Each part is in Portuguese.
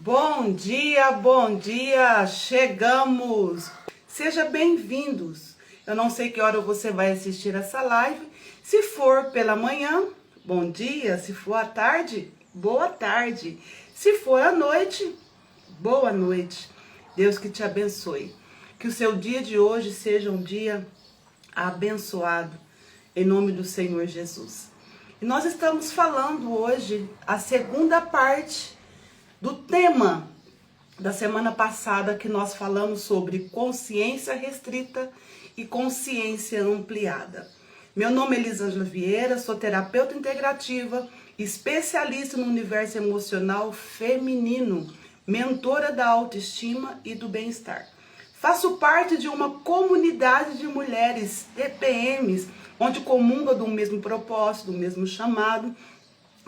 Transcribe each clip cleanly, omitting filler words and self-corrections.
Bom dia, chegamos! Seja bem-vindos! Eu não sei que hora você vai assistir essa live. Se for pela manhã, bom dia. Se for à tarde, boa tarde. Se for à noite, boa noite. Deus que te abençoe. Que o seu dia de hoje seja um dia abençoado, em nome do Senhor Jesus. E nós estamos falando hoje a segunda parte do tema da semana passada, que nós falamos sobre consciência restrita e consciência ampliada. Meu nome é Elisângela Vieira, sou terapeuta integrativa, especialista no universo emocional feminino, mentora da autoestima e do bem-estar. Faço parte de uma comunidade de mulheres TPMs, onde comungam do mesmo propósito, do mesmo chamado,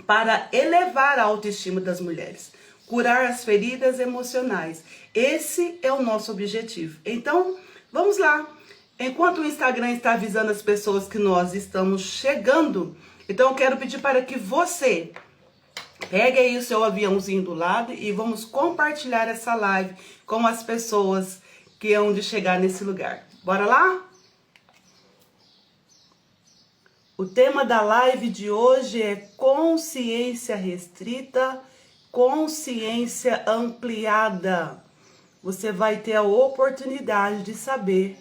para elevar a autoestima das mulheres, curar as feridas emocionais. Esse é o nosso objetivo. Então, vamos lá. Enquanto o Instagram está avisando as pessoas que nós estamos chegando, então eu quero pedir para que você pegue aí o seu aviãozinho do lado e vamos compartilhar essa live com as pessoas que hão de chegar nesse lugar. Bora lá? O tema da live de hoje é consciência restrita, consciência ampliada. Você vai ter a oportunidade de saber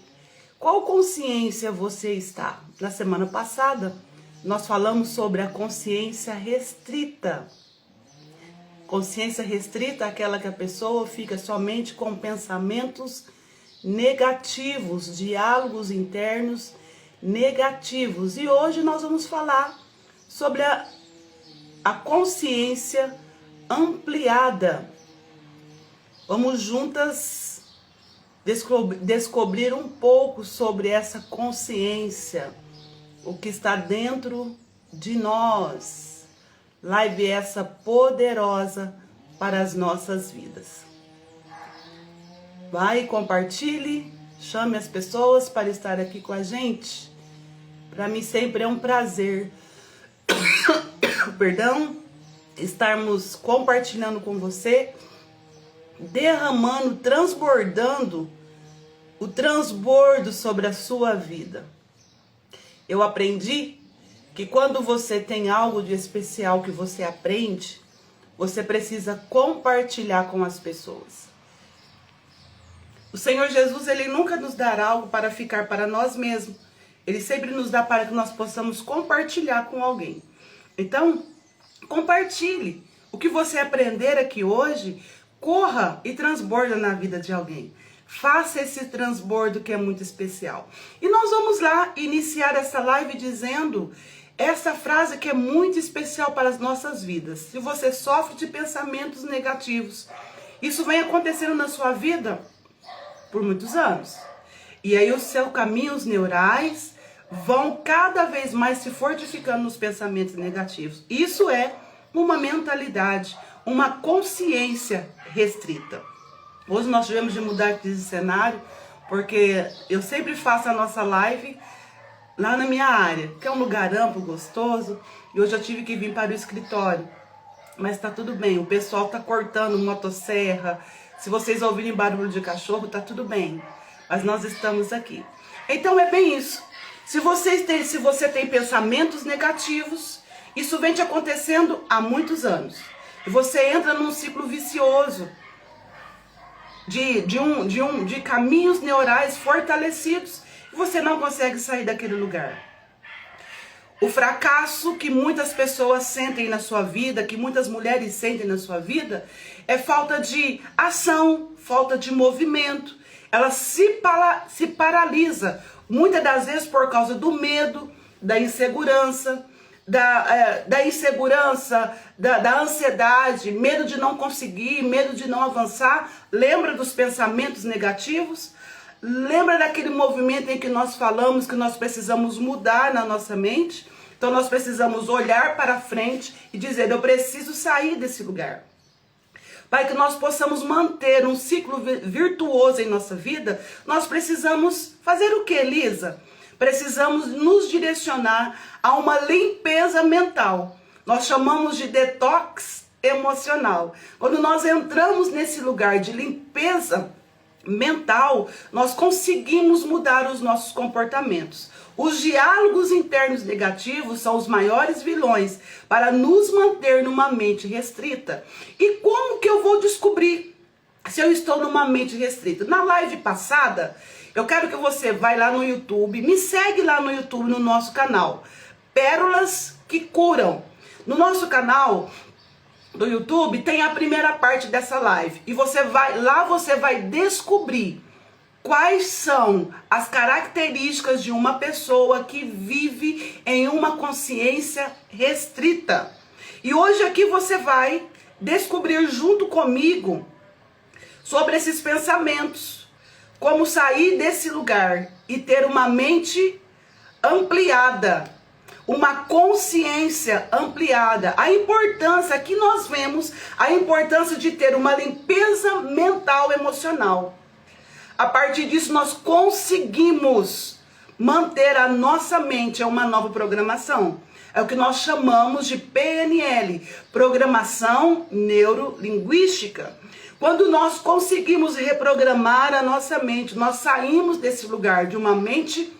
qual consciência você está. Na semana passada, nós falamos sobre a consciência restrita. Consciência restrita é aquela que a pessoa fica somente com pensamentos negativos, diálogos internos negativos. E hoje nós vamos falar sobre a consciência ampliada. Vamos juntas descobrir um pouco sobre essa consciência, o que está dentro de nós. Live essa poderosa para as nossas vidas. Vai, compartilhe, chame as pessoas para estar aqui com a gente. Para mim sempre é um prazer, estarmos compartilhando com você, derramando, transbordando o transbordo sobre a sua vida. Eu aprendi que quando você tem algo de especial que você aprende, você precisa compartilhar com as pessoas. O Senhor Jesus, Ele nunca nos dará algo para ficar para nós mesmos. Ele sempre nos dá para que nós possamos compartilhar com alguém. Então, compartilhe. O que você aprender aqui hoje, corra e transborda na vida de alguém. Faça esse transbordo que é muito especial. E nós vamos lá iniciar essa live dizendo essa frase que é muito especial para as nossas vidas. Se você sofre de pensamentos negativos, isso vem acontecendo na sua vida por muitos anos. E aí os seus caminhos neurais vão cada vez mais se fortificando nos pensamentos negativos. Isso é uma mentalidade, uma consciência restrita. Hoje nós tivemos de mudar de cenário, porque eu sempre faço a nossa live lá na minha área, que é um lugar amplo, gostoso, e hoje eu tive que vir para o escritório. Mas tá tudo bem, o pessoal tá cortando motosserra. Se vocês ouvirem barulho de cachorro, tá tudo bem. Mas nós estamos aqui. Então é bem isso. Se você tem pensamentos negativos, isso vem te acontecendo há muitos anos. E você entra num ciclo vicioso de caminhos neurais fortalecidos. E você não consegue sair daquele lugar. O fracasso que muitas pessoas sentem na sua vida, que muitas mulheres sentem na sua vida, é falta de ação, falta de movimento. Ela se paralisa, muitas das vezes por causa do medo, da insegurança, da ansiedade, medo de não conseguir, medo de não avançar. Lembra dos pensamentos negativos? Lembra daquele movimento em que nós falamos que nós precisamos mudar na nossa mente? Então nós precisamos olhar para frente e dizer, eu preciso sair desse lugar. Para que nós possamos manter um ciclo virtuoso em nossa vida, nós precisamos fazer o que, Elisa? Precisamos nos direcionar a uma limpeza mental. Nós chamamos de detox emocional. Quando nós entramos nesse lugar de limpeza mental, nós conseguimos mudar os nossos comportamentos. Os diálogos internos negativos são os maiores vilões para nos manter numa mente restrita. E como que eu vou descobrir se eu estou numa mente restrita? Na live passada, eu quero que você vá lá no YouTube, me segue lá no YouTube, no nosso canal, Pérolas que Curam. No nosso canal do YouTube tem a primeira parte dessa live. E você vai descobrir quais são as características de uma pessoa que vive em uma consciência restrita. E hoje aqui você vai descobrir junto comigo sobre esses pensamentos, como sair desse lugar e ter uma mente ampliada, uma consciência ampliada. A importância, aqui nós vemos a importância de ter uma limpeza mental emocional. A partir disso nós conseguimos manter a nossa mente em uma nova programação. É o que nós chamamos de PNL, Programação Neurolinguística. Quando nós conseguimos reprogramar a nossa mente, nós saímos desse lugar de uma mente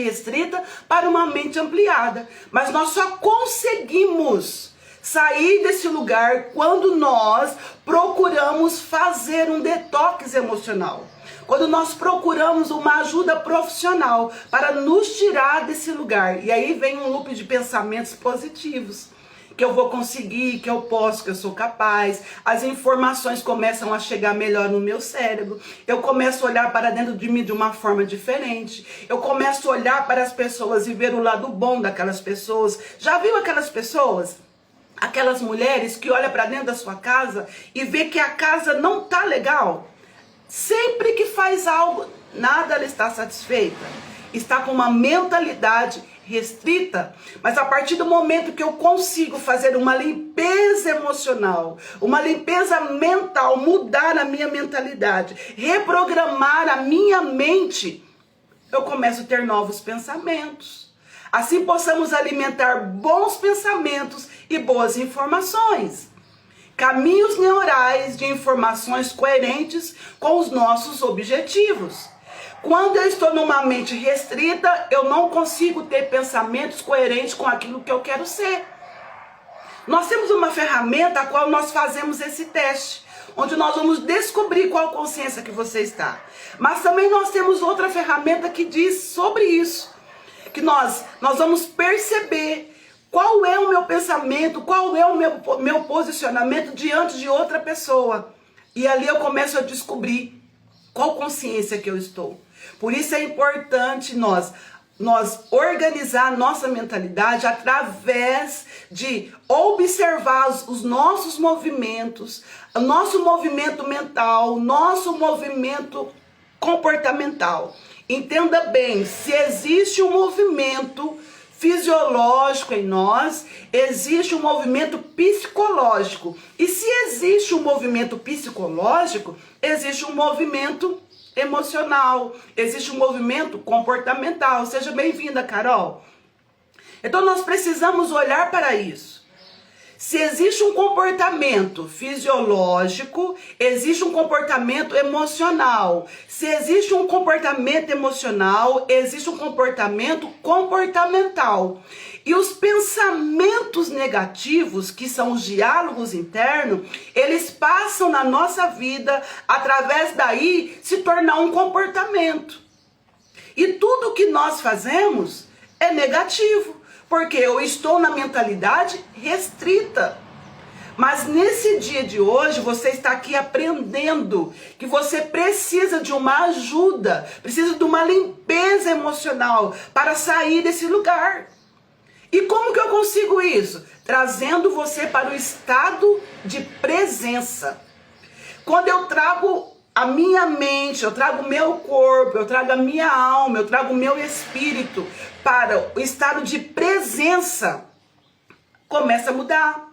restrita para uma mente ampliada. Mas nós só conseguimos sair desse lugar quando nós procuramos fazer um detox emocional. Quando nós procuramos uma ajuda profissional para nos tirar desse lugar. E aí vem um loop de pensamentos positivos. Que eu vou conseguir, que eu posso, que eu sou capaz. As informações começam a chegar melhor no meu cérebro. Eu começo a olhar para dentro de mim de uma forma diferente. Eu começo a olhar para as pessoas e ver o lado bom daquelas pessoas. Já viu aquelas pessoas? Aquelas mulheres que olham para dentro da sua casa e vê que a casa não tá legal. Sempre que faz algo, nada ela está satisfeita. Está com uma mentalidade restrita, mas a partir do momento que eu consigo fazer uma limpeza emocional, uma limpeza mental, mudar a minha mentalidade, reprogramar a minha mente, eu começo a ter novos pensamentos. Assim possamos alimentar bons pensamentos e boas informações. Caminhos neurais de informações coerentes com os nossos objetivos. Quando eu estou numa mente restrita, eu não consigo ter pensamentos coerentes com aquilo que eu quero ser. Nós temos uma ferramenta a qual nós fazemos esse teste, onde nós vamos descobrir qual consciência que você está. Mas também nós temos outra ferramenta que diz sobre isso, que nós vamos perceber qual é o meu pensamento, qual é o meu posicionamento diante de outra pessoa. E ali eu começo a descobrir qual consciência que eu estou. Por isso é importante nós organizar nossa mentalidade através de observar os nossos movimentos, o nosso movimento mental, o nosso movimento comportamental. Entenda bem, se existe um movimento fisiológico em nós, existe um movimento psicológico. E se existe um movimento psicológico, existe um movimento emocional, existe um movimento comportamental. Seja bem-vinda, Carol. Então nós precisamos olhar para isso. Se existe um comportamento fisiológico, existe um comportamento emocional. Se existe um comportamento emocional, existe um comportamento comportamental. E os pensamentos negativos, que são os diálogos internos, eles passam na nossa vida, através daí se tornar um comportamento. E tudo que nós fazemos é negativo. Porque eu estou na mentalidade restrita. Mas nesse dia de hoje, você está aqui aprendendo que você precisa de uma ajuda, precisa de uma limpeza emocional para sair desse lugar. E como que eu consigo isso? Trazendo você para o estado de presença. Quando eu trago a minha mente, eu trago o meu corpo, eu trago a minha alma, eu trago o meu espírito para o estado de presença, começa a mudar.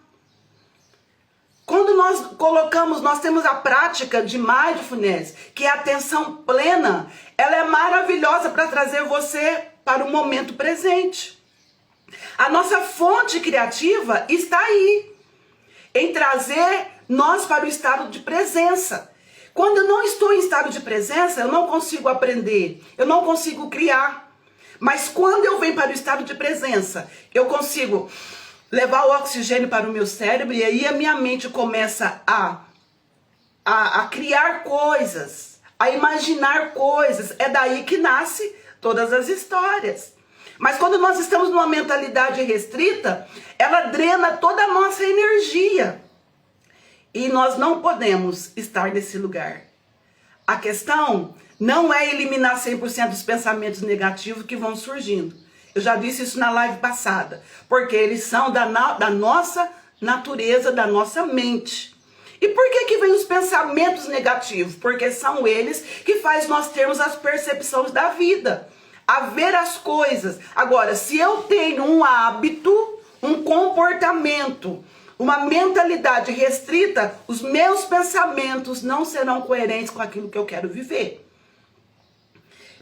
Quando nós temos a prática de mindfulness, que é a atenção plena, ela é maravilhosa para trazer você para o momento presente. A nossa fonte criativa está aí. em trazer nós para o estado de presença. Quando eu não estou em estado de presença, eu não consigo aprender, eu não consigo criar. Mas quando eu venho para o estado de presença, eu consigo levar o oxigênio para o meu cérebro e aí a minha mente começa a criar coisas, a imaginar coisas. É daí que nasce todas as histórias. Mas quando nós estamos numa mentalidade restrita, ela drena toda a nossa energia. E nós não podemos estar nesse lugar. A questão não é eliminar 100% dos pensamentos negativos que vão surgindo. Eu já disse isso na live passada. Porque eles são da nossa natureza, da nossa mente. E por que vem os pensamentos negativos? Porque são eles que fazem nós termos as percepções da vida. A ver as coisas. Agora, se eu tenho um hábito, um comportamento, uma mentalidade restrita, os meus pensamentos não serão coerentes com aquilo que eu quero viver.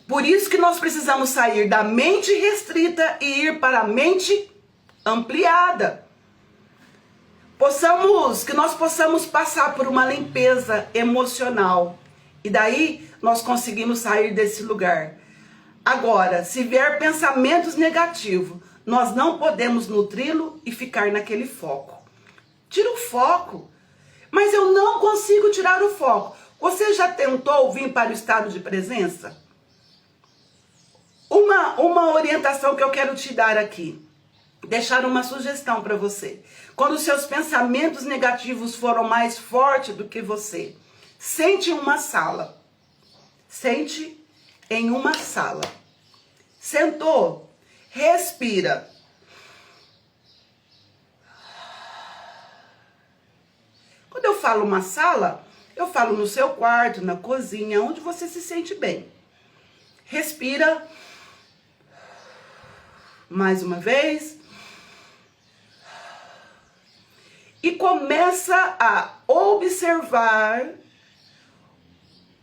Por isso que nós precisamos sair da mente restrita e ir para a mente ampliada. Que nós possamos passar por uma limpeza emocional. E daí nós conseguimos sair desse lugar. Agora, se vier pensamentos negativos, nós não podemos nutri-lo e ficar naquele foco. Tira o foco. Mas eu não consigo tirar o foco. Você já tentou vir para o estado de presença? Uma orientação que eu quero te dar aqui. Deixar uma sugestão para você. Quando os seus pensamentos negativos foram mais fortes do que você, sente em uma sala. Sente em uma sala. Sentou, respira. Quando eu falo uma sala, eu falo no seu quarto, na cozinha, onde você se sente bem. Respira. Mais uma vez. E começa a observar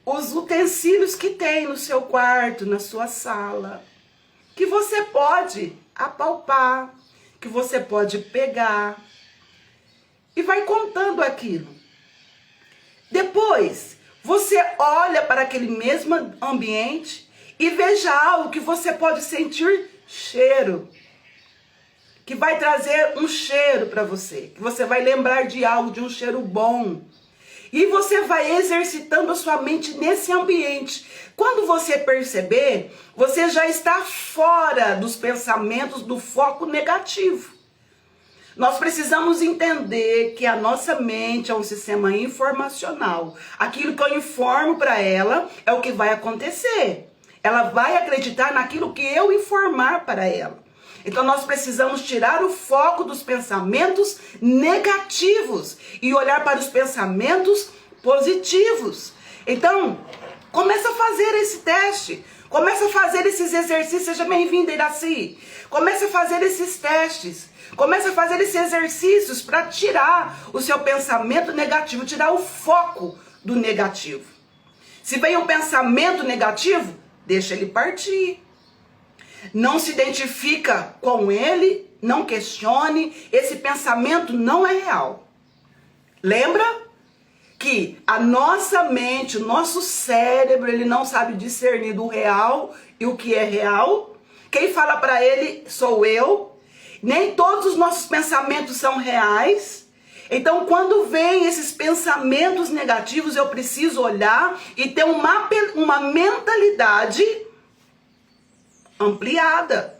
os utensílios que tem no seu quarto, na sua sala, que você pode apalpar, que você pode pegar, e vai contando aquilo. Depois, você olha para aquele mesmo ambiente e veja algo que você pode sentir cheiro, que vai trazer um cheiro para você, que você vai lembrar de algo, de um cheiro bom. E você vai exercitando a sua mente nesse ambiente. Quando você perceber, você já está fora dos pensamentos do foco negativo. Nós precisamos entender que a nossa mente é um sistema informacional. Aquilo que eu informo para ela é o que vai acontecer. Ela vai acreditar naquilo que eu informar para ela. Então nós precisamos tirar o foco dos pensamentos negativos e olhar para os pensamentos positivos. Então, começa a fazer esse teste. Começa a fazer esses exercícios. Seja bem-vinda, Iraci. Começa a fazer esses testes. Começa a fazer esses exercícios para tirar o seu pensamento negativo, tirar o foco do negativo. Se vem um pensamento negativo, deixa ele partir. Não se identifica com ele, não questione, esse pensamento não é real. Lembra que a nossa mente, o nosso cérebro, ele não sabe discernir do real e o que é real. Quem fala para ele sou eu. Nem todos os nossos pensamentos são reais. Então, quando vem esses pensamentos negativos, eu preciso olhar e ter uma mentalidade ampliada.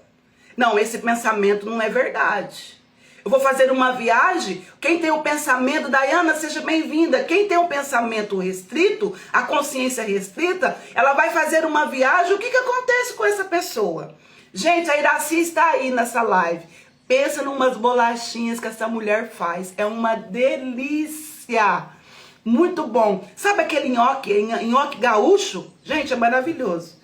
Não, esse pensamento não é verdade. Eu vou fazer uma viagem, quem tem o pensamento, Dayana, seja bem-vinda, quem tem o pensamento restrito, a consciência restrita, ela vai fazer uma viagem, o que acontece com essa pessoa? Gente, a Iraci está aí nessa live. Pensa numas bolachinhas que essa mulher faz, é uma delícia, muito bom. Sabe aquele nhoque gaúcho? Gente, é maravilhoso.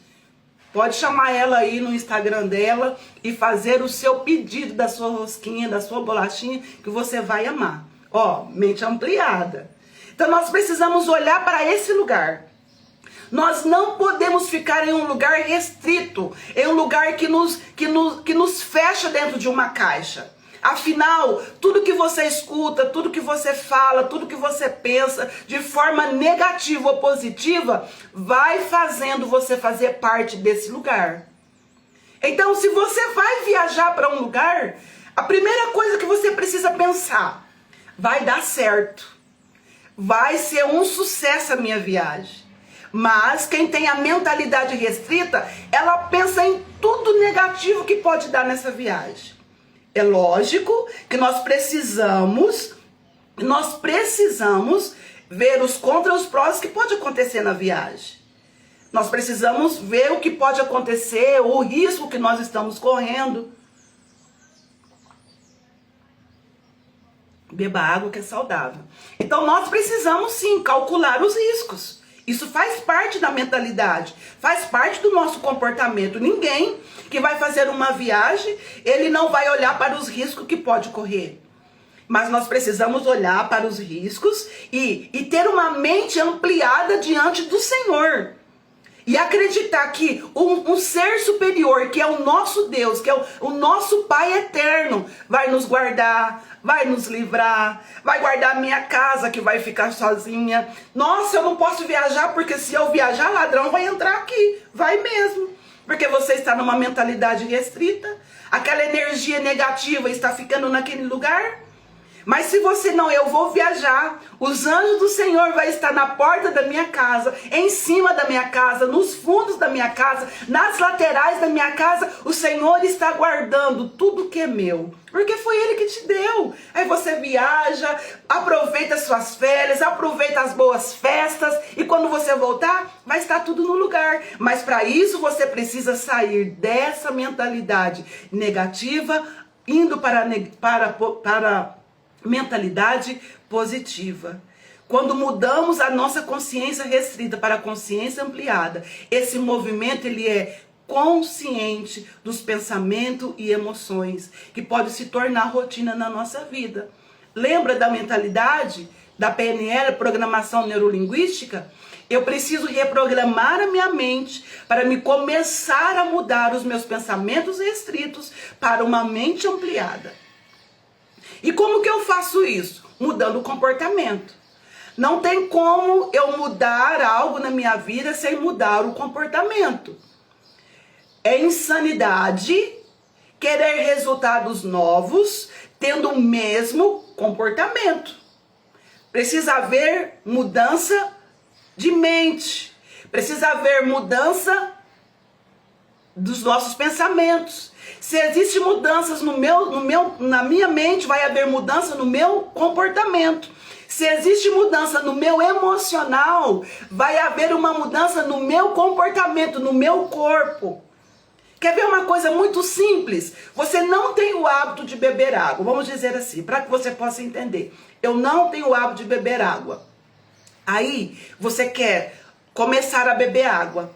Pode chamar ela aí no Instagram dela e fazer o seu pedido da sua rosquinha, da sua bolachinha, que você vai amar. Ó, mente ampliada. Então nós precisamos olhar para esse lugar. Nós não podemos ficar em um lugar restrito, em um lugar que nos fecha dentro de uma caixa. Afinal, tudo que você escuta, tudo que você fala, tudo que você pensa de forma negativa ou positiva, vai fazendo você fazer parte desse lugar. Então, se você vai viajar para um lugar, a primeira coisa que você precisa pensar, vai dar certo. Vai ser um sucesso a minha viagem. Mas quem tem a mentalidade restrita, ela pensa em tudo negativo que pode dar nessa viagem. É lógico que nós precisamos ver os contras e os prós que pode acontecer na viagem. Nós precisamos ver o que pode acontecer, o risco que nós estamos correndo. Beba água que é saudável. Então nós precisamos sim calcular os riscos. Isso faz parte da mentalidade, faz parte do nosso comportamento. Ninguém que vai fazer uma viagem, ele não vai olhar para os riscos que pode correr. Mas nós precisamos olhar para os riscos e ter uma mente ampliada diante do Senhor. E acreditar que um ser superior, que é o nosso Deus, que é o nosso Pai eterno, vai nos guardar, vai nos livrar, vai guardar a minha casa que vai ficar sozinha. Nossa, eu não posso viajar porque se eu viajar, ladrão vai entrar aqui. Vai mesmo. Porque você está numa mentalidade restrita, aquela energia negativa está ficando naquele lugar. Mas se você não, eu vou viajar, os anjos do Senhor vai estar na porta da minha casa, em cima da minha casa, nos fundos da minha casa, nas laterais da minha casa, o Senhor está guardando tudo que é meu, porque foi Ele que te deu. Aí você viaja, aproveita as suas férias, aproveita as boas festas, e quando você voltar, vai estar tudo no lugar. Mas para isso você precisa sair dessa mentalidade negativa, indo para mentalidade positiva. Quando mudamos a nossa consciência restrita para a consciência ampliada, esse movimento ele é consciente dos pensamentos e emoções que pode se tornar rotina na nossa vida. Lembra da mentalidade da PNL, programação neurolinguística? Eu preciso reprogramar a minha mente para me começar a mudar os meus pensamentos restritos para uma mente ampliada. E como que eu faço isso? Mudando o comportamento. Não tem como eu mudar algo na minha vida sem mudar o comportamento. É insanidade querer resultados novos tendo o mesmo comportamento. Precisa haver mudança de mente. Precisa haver mudança dos nossos pensamentos. Se existem mudanças na minha mente, vai haver mudança no meu comportamento. Se existe mudança no meu emocional, vai haver uma mudança no meu comportamento, no meu corpo. Quer ver uma coisa muito simples? Você não tem o hábito de beber água. Vamos dizer assim, para que você possa entender. Eu não tenho o hábito de beber água. Aí, você quer começar a beber água.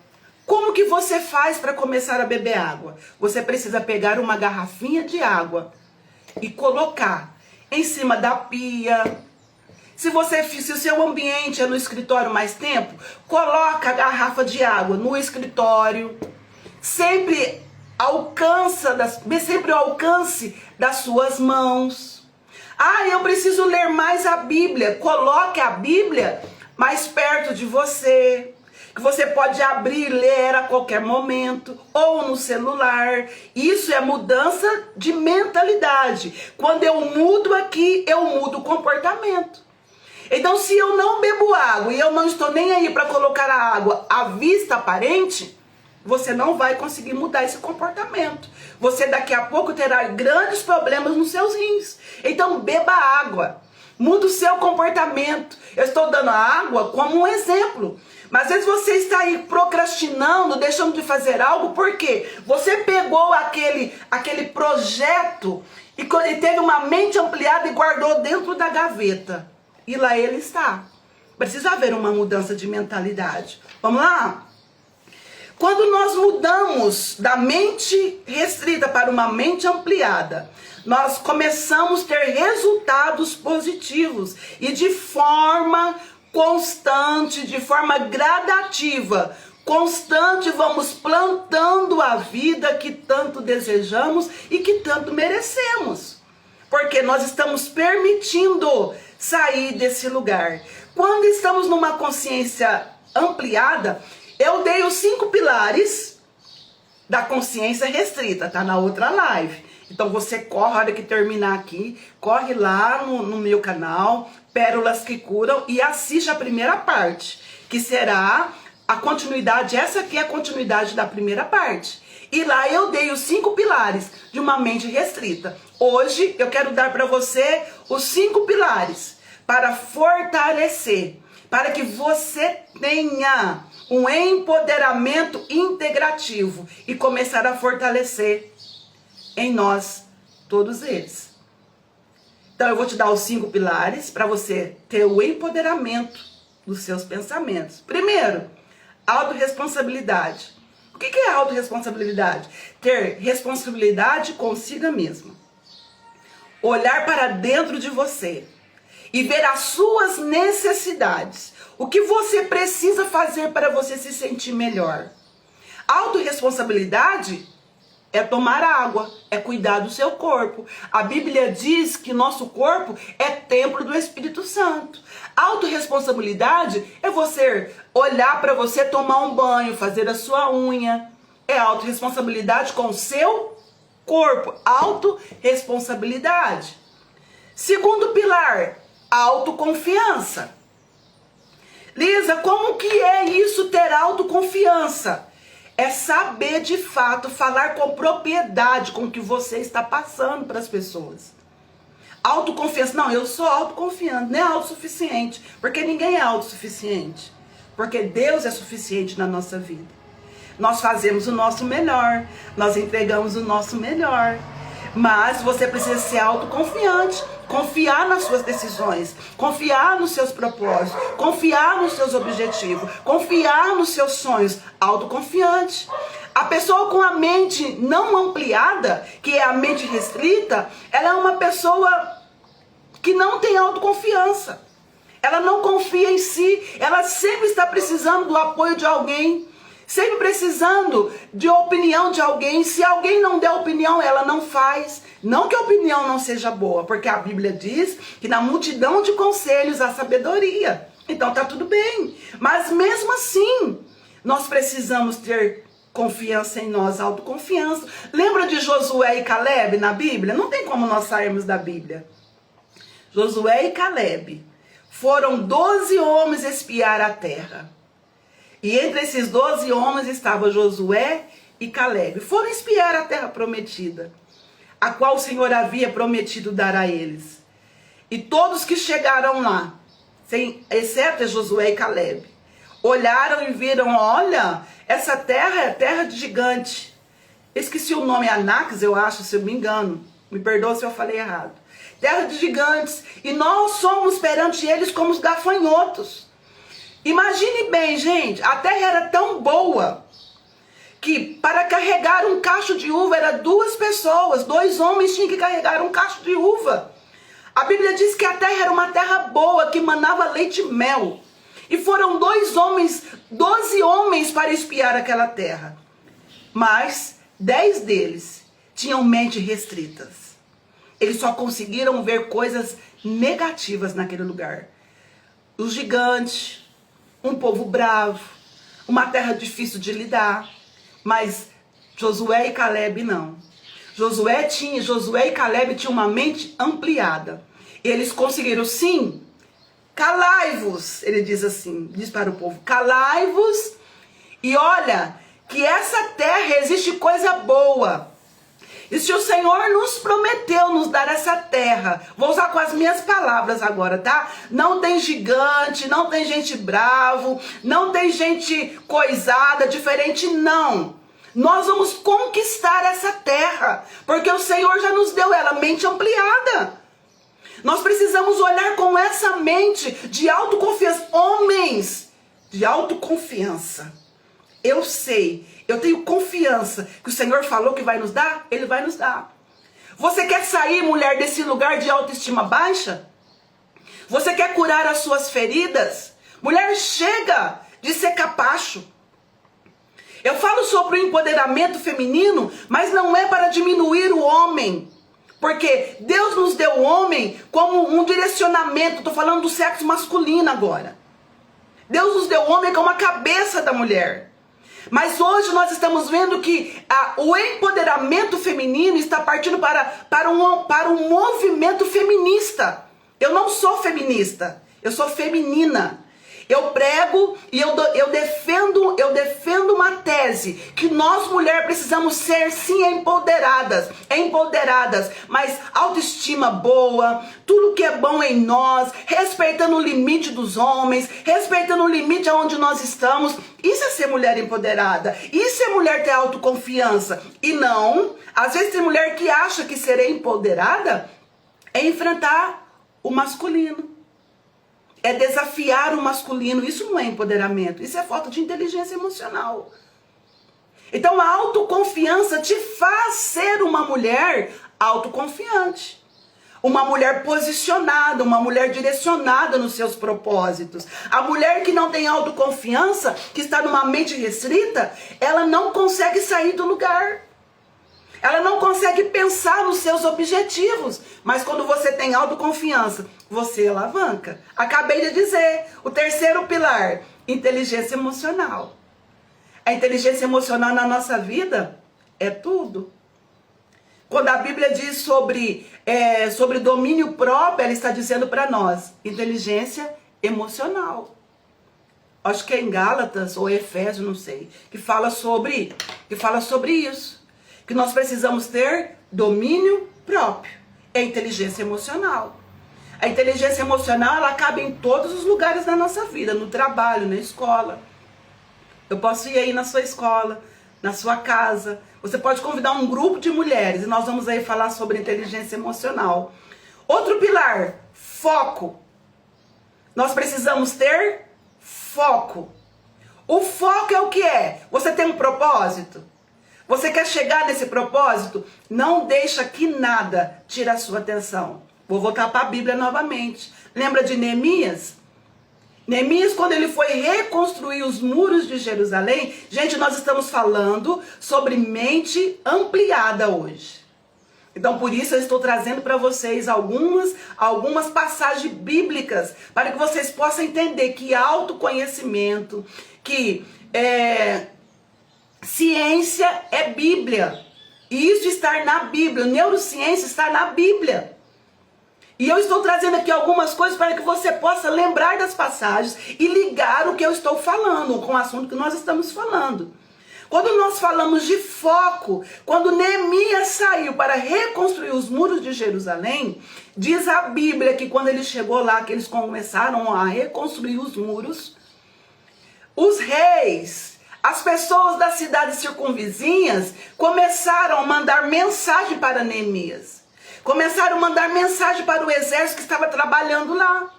Como que você faz para começar a beber água? Você precisa pegar uma garrafinha de água e colocar em cima da pia. Se o seu ambiente é no escritório mais tempo, coloca a garrafa de água no escritório. Sempre sempre ao alcance das suas mãos. Ah, eu preciso ler mais a Bíblia. Coloque a Bíblia mais perto de você, que você pode abrir e ler a qualquer momento, ou no celular. Isso é mudança de mentalidade. Quando eu mudo aqui, eu mudo o comportamento. Então, se eu não bebo água e eu não estou nem aí para colocar a água à vista aparente, você não vai conseguir mudar esse comportamento. Você daqui a pouco terá grandes problemas nos seus rins. Então, beba água. Muda o seu comportamento. Eu estou dando a água como um exemplo. Mas às vezes você está aí procrastinando, deixando de fazer algo, porque você pegou aquele projeto e teve uma mente ampliada e guardou dentro da gaveta. E lá ele está. Precisa haver uma mudança de mentalidade. Vamos lá? Quando nós mudamos da mente restrita para uma mente ampliada, nós começamos a ter resultados positivos e de forma constante, de forma gradativa, constante, vamos plantando a vida que tanto desejamos e que tanto merecemos. Porque nós estamos permitindo sair desse lugar. Quando estamos numa consciência ampliada, eu dei os 5 pilares da consciência restrita, tá na outra live. Então você corre, a hora que terminar aqui, corre lá no meu canal, Pérolas que Curam, e assiste a primeira parte, que será a continuidade, essa aqui é a continuidade da primeira parte. E lá eu dei os 5 pilares de uma mente restrita. Hoje eu quero dar para você os 5 pilares para fortalecer, para que você tenha um empoderamento integrativo e começar a fortalecer em nós todos eles. Então eu vou te dar os 5 pilares para você ter o empoderamento dos seus pensamentos. Primeiro, autorresponsabilidade. O que é autorresponsabilidade? Ter responsabilidade consigo mesma. Olhar para dentro de você e ver as suas necessidades. O que você precisa fazer para você se sentir melhor. Autorresponsabilidade é tomar água, é cuidar do seu corpo. A Bíblia diz que nosso corpo é templo do Espírito Santo. Autorresponsabilidade é você olhar para você, tomar um banho, fazer a sua unha. É autorresponsabilidade com o seu corpo. Autorresponsabilidade. Segundo pilar, autoconfiança. Lisa, como que é isso, ter autoconfiança? É saber de fato falar com propriedade com o que você está passando para as pessoas. Autoconfiança. Não, eu sou autoconfiante, não é autossuficiente. Porque ninguém é autossuficiente. Porque Deus é suficiente na nossa vida. Nós fazemos o nosso melhor. Nós entregamos o nosso melhor. Mas você precisa ser autoconfiante. Confiar nas suas decisões. Confiar nos seus propósitos. Confiar nos seus objetivos. Confiar nos seus sonhos. Autoconfiante. A pessoa com a mente não ampliada, que é a mente restrita, ela é uma pessoa que não tem autoconfiança. Ela não confia em si. Ela sempre está precisando do apoio de alguém. Sempre precisando de opinião de alguém. Se alguém não der opinião, ela não faz. Não que a opinião não seja boa, porque a Bíblia diz que na multidão de conselhos há sabedoria. Então tá tudo bem. Mas mesmo assim, nós precisamos ter confiança em nós, autoconfiança. Lembra de Josué e Caleb na Bíblia? Não tem como nós sairmos da Bíblia. Josué e Caleb foram 12 homens espiar a terra. E entre esses 12 homens estava Josué e Caleb. Foram espiar a terra prometida, a qual o Senhor havia prometido dar a eles. E todos que chegaram lá, exceto Josué e Caleb, olharam e viram, olha, essa terra é terra de gigante. Esqueci o nome, Anaques, eu acho, se eu me engano. Me perdoa se eu falei errado. Terra de gigantes. E nós somos perante eles como os gafanhotos. Imagine bem, gente, a terra era tão boa que para carregar um cacho de uva era 2 pessoas, 2 homens tinham que carregar um cacho de uva. A Bíblia diz que a terra era uma terra boa, que manava leite e mel. E foram 2 homens, 12 homens para espiar aquela terra. Mas 10 deles tinham mentes restritas. Eles só conseguiram ver coisas negativas naquele lugar. Os gigantes, um povo bravo, uma terra difícil de lidar. Mas Josué e Caleb não. Josué e Caleb tinham uma mente ampliada. Eles conseguiram, sim, calai-vos, ele diz assim, diz para o povo, calai-vos e olha que essa terra existe coisa boa. E se o Senhor nos prometeu nos dar essa terra, vou usar com as minhas palavras agora, tá? Não tem gigante, não tem gente bravo, não tem gente coisada, diferente, não. Nós vamos conquistar essa terra, porque o Senhor já nos deu ela, mente ampliada. Nós precisamos olhar com essa mente de autoconfiança, homens de autoconfiança. Eu sei, eu tenho confiança que o Senhor falou que vai nos dar, Ele vai nos dar. Você quer sair, mulher, desse lugar de autoestima baixa? Você quer curar as suas feridas? Mulher, chega de ser capacho. Eu falo sobre o empoderamento feminino, mas não é para diminuir o homem. Porque Deus nos deu o homem como um direcionamento. Estou falando do sexo masculino agora. Deus nos deu o homem como a cabeça da mulher. Mas hoje nós estamos vendo que o empoderamento feminino está partindo para um movimento feminista. Eu não sou feminista, eu sou feminina. Eu prego e eu defendo uma tese que nós mulheres precisamos ser sim empoderadas, mas autoestima boa, tudo que é bom em nós, respeitando o limite dos homens, respeitando o limite aonde nós estamos. Isso é ser mulher empoderada, isso é mulher ter autoconfiança. E não, às vezes tem mulher que acha que ser empoderada é enfrentar o masculino. É desafiar o masculino. Isso não é empoderamento. Isso é falta de inteligência emocional. Então a autoconfiança te faz ser uma mulher autoconfiante. Uma mulher posicionada, uma mulher direcionada nos seus propósitos. A mulher que não tem autoconfiança, que está numa mente restrita, ela não consegue sair do lugar. Ela não consegue pensar nos seus objetivos. Mas quando você tem autoconfiança, você alavanca. Acabei de dizer, o terceiro pilar, inteligência emocional. A inteligência emocional na nossa vida é tudo. Quando a Bíblia diz sobre domínio próprio, ela está dizendo para nós, inteligência emocional. Acho que é em Gálatas ou Efésios, não sei, que fala sobre isso. Que nós precisamos ter domínio próprio. É inteligência emocional. A inteligência emocional, ela cabe em todos os lugares da nossa vida, no trabalho, na escola. Eu posso ir aí na sua escola, na sua casa. Você pode convidar um grupo de mulheres e nós vamos aí falar sobre inteligência emocional. Outro pilar, foco. Nós precisamos ter foco. O foco é o que é? Você tem um propósito? Você quer chegar nesse propósito? Não deixa que nada tire a sua atenção. Vou voltar para a Bíblia novamente. Lembra de Neemias? Neemias, quando ele foi reconstruir os muros de Jerusalém, gente, nós estamos falando sobre mente ampliada hoje. Então, por isso eu estou trazendo para vocês algumas passagens bíblicas, para que vocês possam entender que autoconhecimento, que ciência é Bíblia. E isso está na Bíblia. Neurociência está na Bíblia. E eu estou trazendo aqui algumas coisas para que você possa lembrar das passagens e ligar o que eu estou falando com o assunto que nós estamos falando. Quando nós falamos de foco, quando Neemias saiu para reconstruir os muros de Jerusalém, diz a Bíblia que quando ele chegou lá, que eles começaram a reconstruir os muros, os reis, as pessoas das cidades circunvizinhas começaram a mandar mensagem para Neemias. Começaram a mandar mensagem para o exército que estava trabalhando lá.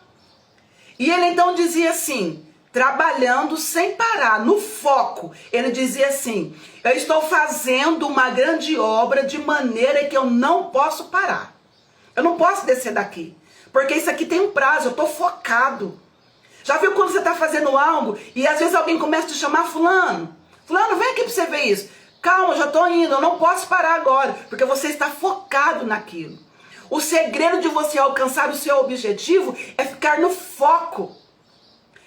E ele então dizia assim, trabalhando sem parar, no foco. Ele dizia assim, eu estou fazendo uma grande obra de maneira que eu não posso parar. Eu não posso descer daqui, porque isso aqui tem um prazo, eu estou focado. Já viu quando você está fazendo algo e às vezes alguém começa a te chamar, fulano, vem aqui para você ver isso. Calma, eu já estou indo, eu não posso parar agora, porque você está focado naquilo. O segredo de você alcançar o seu objetivo é ficar no foco.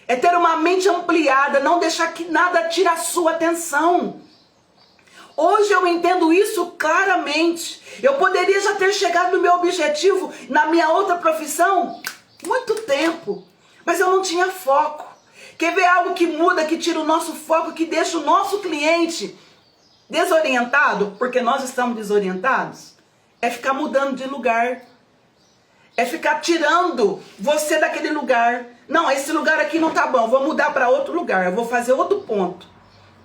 É ter uma mente ampliada, não deixar que nada tire a sua atenção. Hoje eu entendo isso claramente. Eu poderia já ter chegado no meu objetivo na minha outra profissão muito tempo, mas eu não tinha foco. Quer ver algo que muda, que tira o nosso foco, que deixa o nosso cliente desorientado, porque nós estamos desorientados? É ficar mudando de lugar. É ficar tirando você daquele lugar. Não, esse lugar aqui não tá bom, vou mudar para outro lugar, eu vou fazer outro ponto.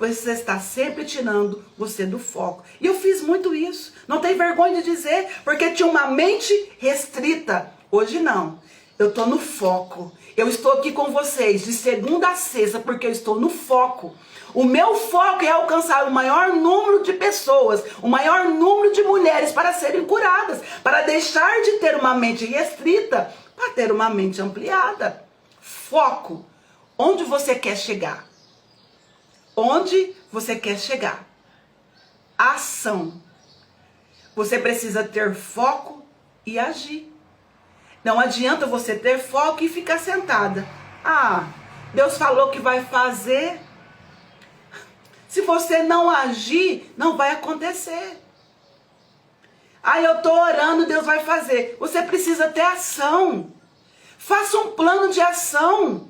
Você está sempre tirando você do foco. E eu fiz muito isso. Não tem vergonha de dizer, porque tinha uma mente restrita. Hoje não. Eu estou no foco. Eu estou aqui com vocês de segunda a sexta, porque eu estou no foco. O meu foco é alcançar o maior número de pessoas, o maior número de mulheres para serem curadas, para deixar de ter uma mente restrita, para ter uma mente ampliada. Foco. Onde você quer chegar? Onde você quer chegar? Ação. Você precisa ter foco e agir. Não adianta você ter foco e ficar sentada. Ah, Deus falou que vai fazer. Se você não agir, não vai acontecer. Ah, eu estou orando, Deus vai fazer. Você precisa ter ação. Faça um plano de ação.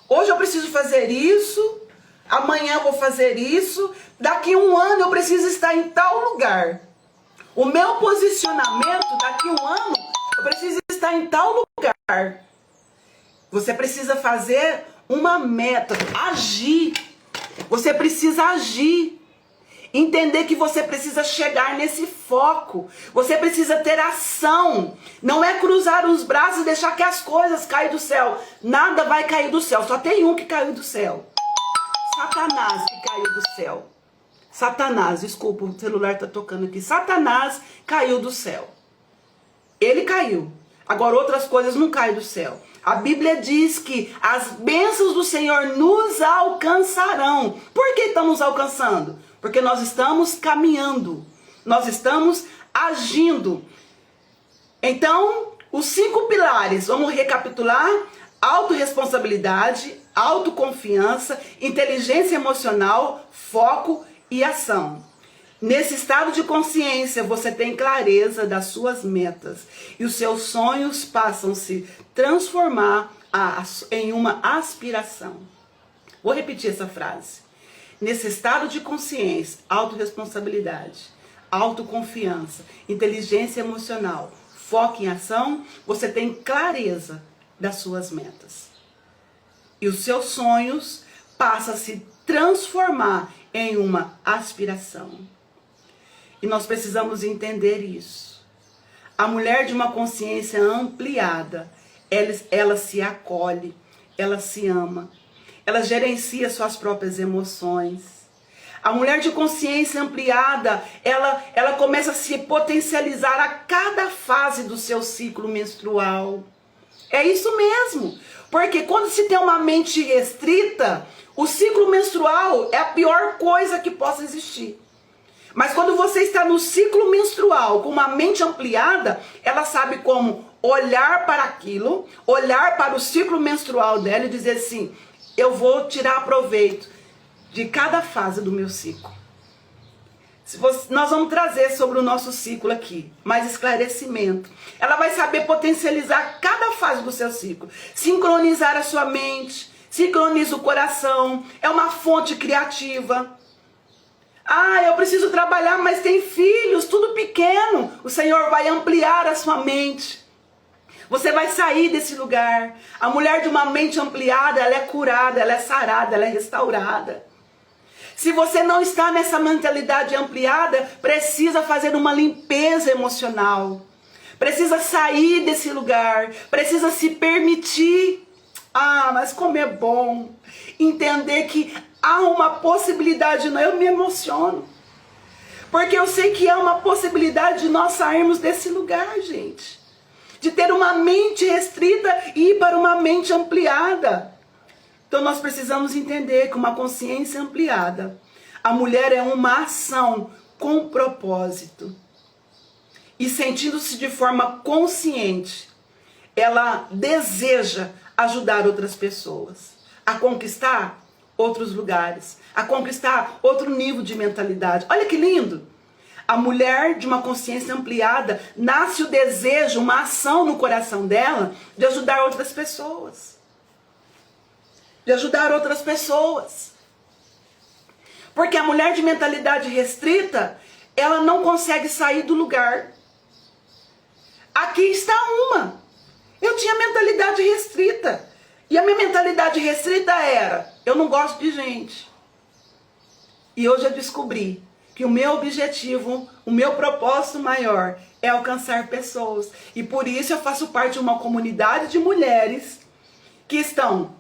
Hoje eu preciso fazer isso. Amanhã eu vou fazer isso. Daqui a um ano eu preciso estar em tal lugar. O meu posicionamento, daqui a um ano, eu preciso estar em tal lugar. Você precisa fazer uma meta. Agir. Você precisa agir. Entender que você precisa chegar nesse foco. Você precisa ter ação. Não é cruzar os braços e deixar que as coisas caem do céu. Nada vai cair do céu. Só tem um que caiu do céu. Satanás que caiu do céu. Satanás, desculpa, o celular está tocando aqui. Satanás caiu do céu. Ele caiu. Agora outras coisas não caem do céu. A Bíblia diz que as bênçãos do Senhor nos alcançarão. Por que estamos alcançando? Porque nós estamos caminhando. Nós estamos agindo. Então, os 5 pilares, vamos recapitular: autorresponsabilidade, autoconfiança, inteligência emocional, foco e ação. Nesse estado de consciência, você tem clareza das suas metas e os seus sonhos passam a se transformar em uma aspiração. Vou repetir essa frase. Nesse estado de consciência, autorresponsabilidade, autoconfiança, inteligência emocional, foco em ação, você tem clareza das suas metas. E os seus sonhos passam a se transformar em uma aspiração. E nós precisamos entender isso. A mulher de uma consciência ampliada, ela se acolhe, ela se ama, ela gerencia suas próprias emoções. A mulher de consciência ampliada, ela começa a se potencializar a cada fase do seu ciclo menstrual. É isso mesmo. Porque quando se tem uma mente restrita, o ciclo menstrual é a pior coisa que possa existir. Mas quando você está no ciclo menstrual com uma mente ampliada, ela sabe como olhar para aquilo, olhar para o ciclo menstrual dela e dizer assim: eu vou tirar proveito de cada fase do meu ciclo. Nós vamos trazer sobre o nosso ciclo aqui mais esclarecimento. Ela vai saber potencializar cada fase do seu ciclo, sincronizar a sua mente, sincroniza o coração, é uma fonte criativa. Ah, eu preciso trabalhar, mas tem filhos, tudo pequeno. O Senhor vai ampliar a sua mente. Você vai sair desse lugar. A mulher de uma mente ampliada, ela é curada, ela é sarada, ela é restaurada. Se você não está nessa mentalidade ampliada, precisa fazer uma limpeza emocional. Precisa sair desse lugar. Precisa se permitir. Ah, mas como é bom entender que há uma possibilidade. Eu me emociono. Porque eu sei que há uma possibilidade de nós sairmos desse lugar, gente. De ter uma mente restrita e ir para uma mente ampliada. Então nós precisamos entender que uma consciência ampliada, a mulher é uma ação com propósito. E sentindo-se de forma consciente, ela deseja ajudar outras pessoas a conquistar outros lugares, a conquistar outro nível de mentalidade. Olha que lindo! A mulher de uma consciência ampliada, nasce o desejo, uma ação no coração dela de ajudar outras pessoas. De ajudar outras pessoas. Porque a mulher de mentalidade restrita, ela não consegue sair do lugar. Aqui está uma. Eu tinha mentalidade restrita. E a minha mentalidade restrita era: eu não gosto de gente. E hoje eu descobri que o meu objetivo, o meu propósito maior é alcançar pessoas. E por isso eu faço parte de uma comunidade de mulheres que estão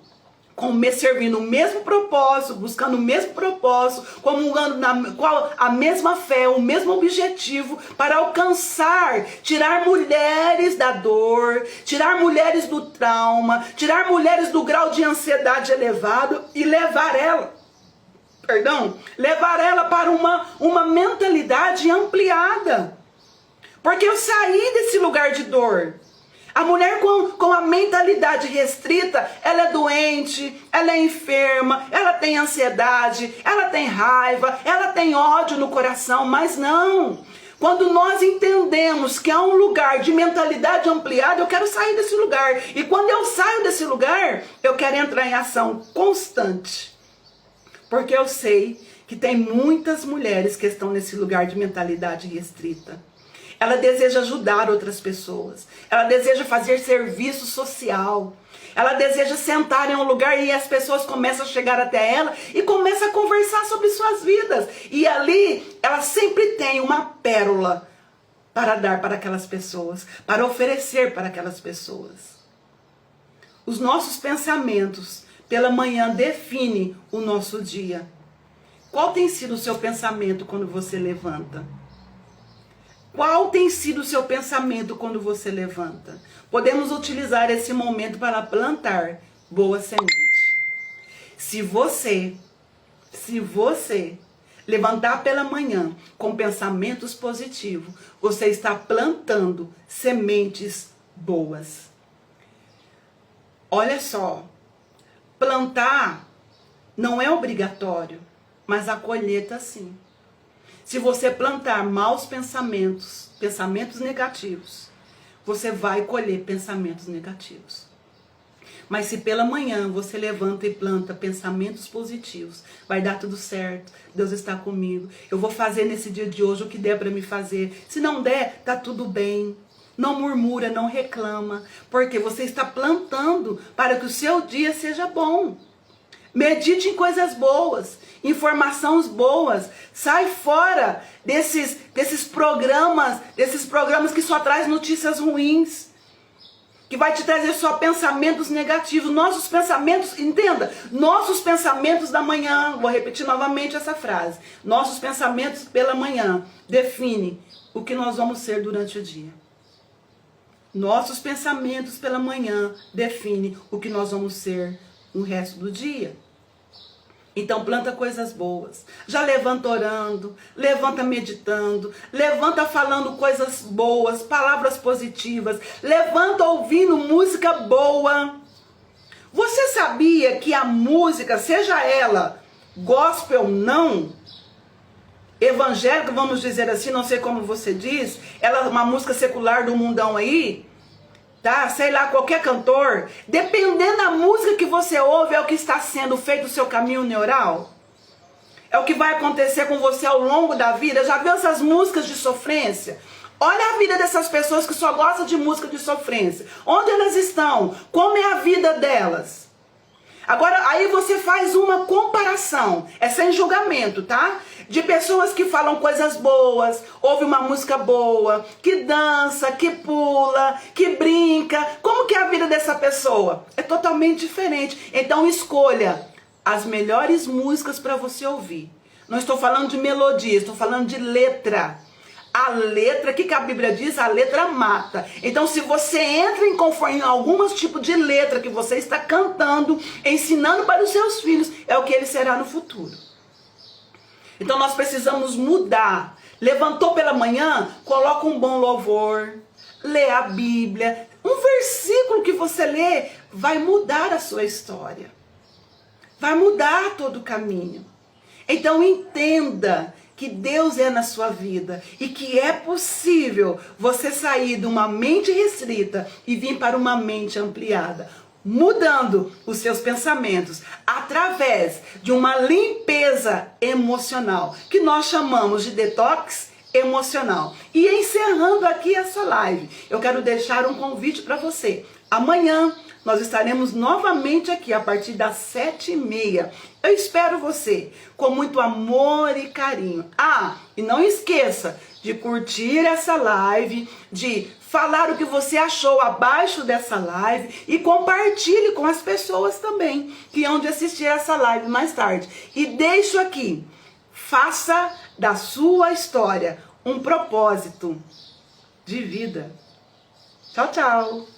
servindo o mesmo propósito, buscando o mesmo propósito, comungando com a mesma fé, o mesmo objetivo, para alcançar, tirar mulheres da dor, tirar mulheres do trauma, tirar mulheres do grau de ansiedade elevado e levar ela para uma mentalidade ampliada. Porque eu saí desse lugar de dor. A mulher com a mentalidade restrita, ela é doente, ela é enferma, ela tem ansiedade, ela tem raiva, ela tem ódio no coração, mas não. Quando nós entendemos que há um lugar de mentalidade ampliada, eu quero sair desse lugar. E quando eu saio desse lugar, eu quero entrar em ação constante. Porque eu sei que tem muitas mulheres que estão nesse lugar de mentalidade restrita. Ela deseja ajudar outras pessoas. Ela deseja fazer serviço social. Ela deseja sentar em um lugar e as pessoas começam a chegar até ela e começam a conversar sobre suas vidas. E ali ela sempre tem uma pérola para dar para aquelas pessoas, para oferecer para aquelas pessoas. Os nossos pensamentos pela manhã definem o nosso dia. Qual tem sido o seu pensamento quando você levanta? Qual tem sido o seu pensamento quando você levanta? Podemos utilizar esse momento para plantar boa semente. Se você levantar pela manhã com pensamentos positivos, você está plantando sementes boas. Olha só, plantar não é obrigatório, mas a colheita sim. Se você plantar maus pensamentos, pensamentos negativos, você vai colher pensamentos negativos. Mas se pela manhã você levanta e planta pensamentos positivos, vai dar tudo certo, Deus está comigo, eu vou fazer nesse dia de hoje o que der para me fazer. Se não der, tá tudo bem. Não murmura, não reclama, porque você está plantando para que o seu dia seja bom. Medite em coisas boas, informações boas. Sai fora desses programas que só traz notícias ruins, que vai te trazer só pensamentos negativos. Nossos pensamentos, entenda, nossos pensamentos da manhã, vou repetir novamente essa frase, nossos pensamentos pela manhã definem o que nós vamos ser durante o dia. Nossos pensamentos pela manhã definem o que nós vamos ser no resto do dia. Então planta coisas boas. Já levanta orando, levanta meditando, levanta falando coisas boas, palavras positivas, levanta ouvindo música boa. Você sabia que a música, seja ela gospel ou não, evangélica, vamos dizer assim, não sei como você diz, ela é uma música secular do mundão aí, tá? Sei lá, qualquer cantor, dependendo da música que você ouve, é o que está sendo feito o seu caminho neural. É o que vai acontecer com você ao longo da vida. Já viu essas músicas de sofrência? Olha a vida dessas pessoas que só gostam de música de sofrência. Onde elas estão? Como é a vida delas? Agora, aí você faz uma comparação, é sem julgamento, tá? De pessoas que falam coisas boas, ouve uma música boa, que dança, que pula, que brinca. Como que é a vida dessa pessoa? É totalmente diferente. Então escolha as melhores músicas para você ouvir. Não estou falando de melodia, estou falando de letra. A letra, o que a Bíblia diz? A letra mata. Então, se você entra em alguns tipos de letra que você está cantando, ensinando para os seus filhos, é o que ele será no futuro. Então, nós precisamos mudar. Levantou pela manhã, coloca um bom louvor, lê a Bíblia. Um versículo que você lê vai mudar a sua história. Vai mudar todo o caminho. Então, entenda que Deus é na sua vida e que é possível você sair de uma mente restrita e vir para uma mente ampliada, mudando os seus pensamentos através de uma limpeza emocional, que nós chamamos de detox emocional. E encerrando aqui essa live, eu quero deixar um convite para você. Amanhã nós estaremos novamente aqui a partir das 7h30. Eu espero você com muito amor e carinho. E não esqueça de curtir essa live, de falar o que você achou abaixo dessa live e compartilhe com as pessoas também que hão de assistir essa live mais tarde. E deixo aqui, faça da sua história um propósito de vida. Tchau, tchau!